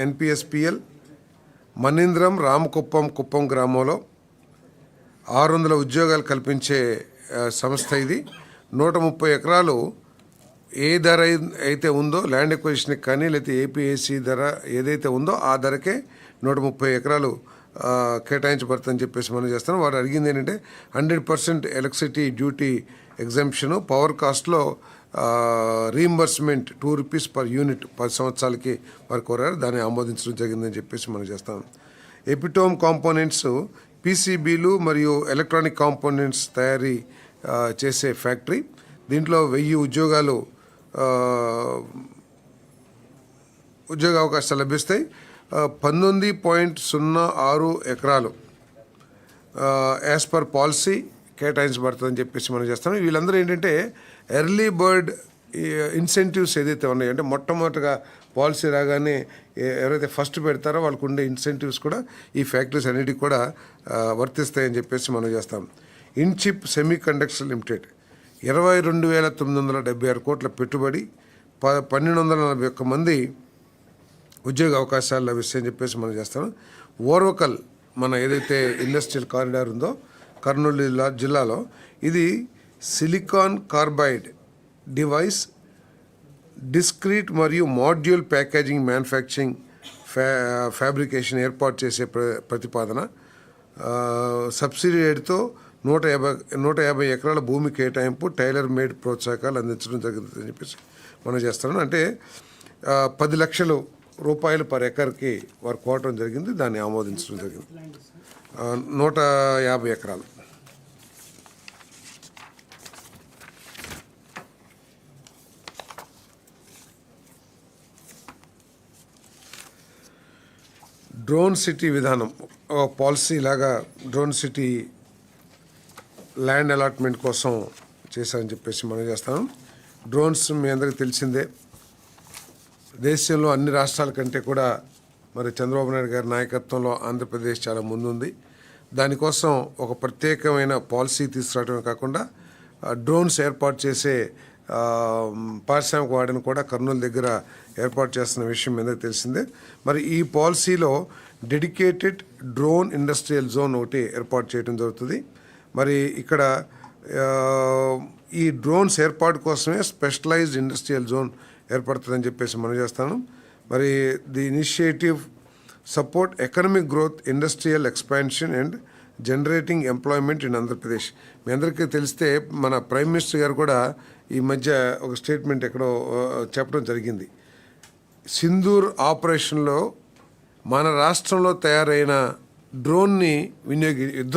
ఎన్పిఎస్పిఎల్ మణీంద్రం కుప్పం గ్రామంలో 600 ఉద్యోగాలు కల్పించే సంస్థ ఇది. 130 ఎకరాలు ఏ ధర అయితే ఉందో ల్యాండ్ ఎక్విజిషన్కి కానీ లేకపోతే ఏపీఏసీ ధర ఏదైతే ఉందో ఆ ధరకే 130 ఎకరాలు కేటాయించబడుతుందని చెప్పేసి మనం చేస్తాం. వారు అడిగింది ఏంటంటే 100% ఎలక్ట్రిసిటీ డ్యూటీ ఎగ్జంప్షను, పవర్ కాస్ట్లో రీయింబర్స్మెంట్ ₹2 పర్ యూనిట్ 10 సంవత్సరాలకి వారు కోరారు. దాన్ని ఆమోదించడం జరిగిందని చెప్పేసి మనం చేస్తాం. ఎపిటోమ్ కాంపోనెంట్స్ పీసీబీలు మరియు ఎలక్ట్రానిక్ కాంపోనెంట్స్ తయారీ చేసే ఫ్యాక్టరీ. దీంట్లో 1000 ఉద్యోగ అవకాశాలు లభిస్తాయి. 19.06 ఎకరాలు యాజ్ పర్ పాలసీ కేటాయించబడుతుందని చెప్పేసి మనం చేస్తాం. వీళ్ళందరూ ఏంటంటే ఎర్లీ బర్డ్ ఇన్సెంటివ్స్ ఏదైతే ఉన్నాయో, అంటే మొట్టమొదటిగా పాలసీ రాగానే ఎవరైతే ఫస్ట్ పెడతారో వాళ్ళకు ఉండే ఇన్సెంటివ్స్ కూడా ఈ ఫ్యాక్టరీస్ అన్నిటికీ కూడా వర్తిస్తాయని చెప్పేసి మనం చేస్తాం. ఇన్చిప్ సెమీ కండక్టర్ లిమిటెడ్ 22,976 కోట్ల పెట్టుబడి, 1,241 మంది ఉద్యోగ అవకాశాలు లభిస్తాయని చెప్పేసి మనం చేస్తాం. ఓర్వకల్ మన ఏదైతే ఇండస్ట్రియల్ కారిడార్ ఉందో కర్నూలు జిల్లాలో, ఇది సిలికాన్ కార్బైడ్ డివైస్ డిస్క్రీట్ మరియు మాడ్యూల్ ప్యాకేజింగ్ మ్యానుఫ్యాక్చరింగ్ ఫ్యాబ్రికేషన్ ఏర్పాటు చేసే ప్రతిపాదన. సబ్సిడీ రేటుతో 150 ఎకరాల భూమి కేటాయింపు, టైలర్ మేడ్ ప్రోత్సాహకాలు అందించడం జరుగుతుందని చెప్పేసి మనం చేస్తున్నాం. అంటే 10 లక్షల రూపాయలు పర్ ఎకర్కి వారు కోవటం జరిగింది. దాన్ని ఆమోదించడం జరిగింది. 150 ఎకరాలు. డ్రోన్ సిటీ విధానం పాలసీ లాగా డ్రోన్ సిటీ ల్యాండ్ అలాట్మెంట్ కోసం చేశారని చెప్పేసి మనం చేస్తాం. డ్రోన్స్ మీ అందరికీ తెలిసిందే, దేశంలో అన్ని రాష్ట్రాల కంటే కూడా మరి చంద్రబాబు నాయుడు గారి నాయకత్వంలో ఆంధ్రప్రదేశ్ చాలా ముందుంది. దానికోసం ఒక ప్రత్యేకమైన పాలసీ తీసుకురావడమే కాకుండా డ్రోన్స్ ఏర్పాటు చేసే పారిశ్రామిక వాడిని కూడా కర్నూలు దగ్గర ఏర్పాటు చేస్తున్న విషయం మీద తెలిసిందే. మరి ఈ పాలసీలో డెడికేటెడ్ డ్రోన్ ఇండస్ట్రియల్ జోన్ ఒకటి ఏర్పాటు చేయడం జరుగుతుంది. మరి ఇక్కడ ఈ డ్రోన్స్ ఏర్పాటు కోసమే స్పెషలైజ్డ్ ఇండస్ట్రియల్ జోన్ ఏర్పడుతుందని చెప్పేసి మనం చేస్తాను. మరి the initiative support economic growth, industrial expansion and generating employment in Andhra Pradesh. మీ అందరికీ తెలిస్తే మన ప్రైమ్ మినిస్టర్ గారు కూడా ఈ మధ్య ఒక స్టేట్మెంట్ ఎక్కడో చెప్పడం జరిగింది. సింధూర్ ఆపరేషన్లో మన రాష్ట్రంలో తయారైన డ్రోన్ని యుద్ధ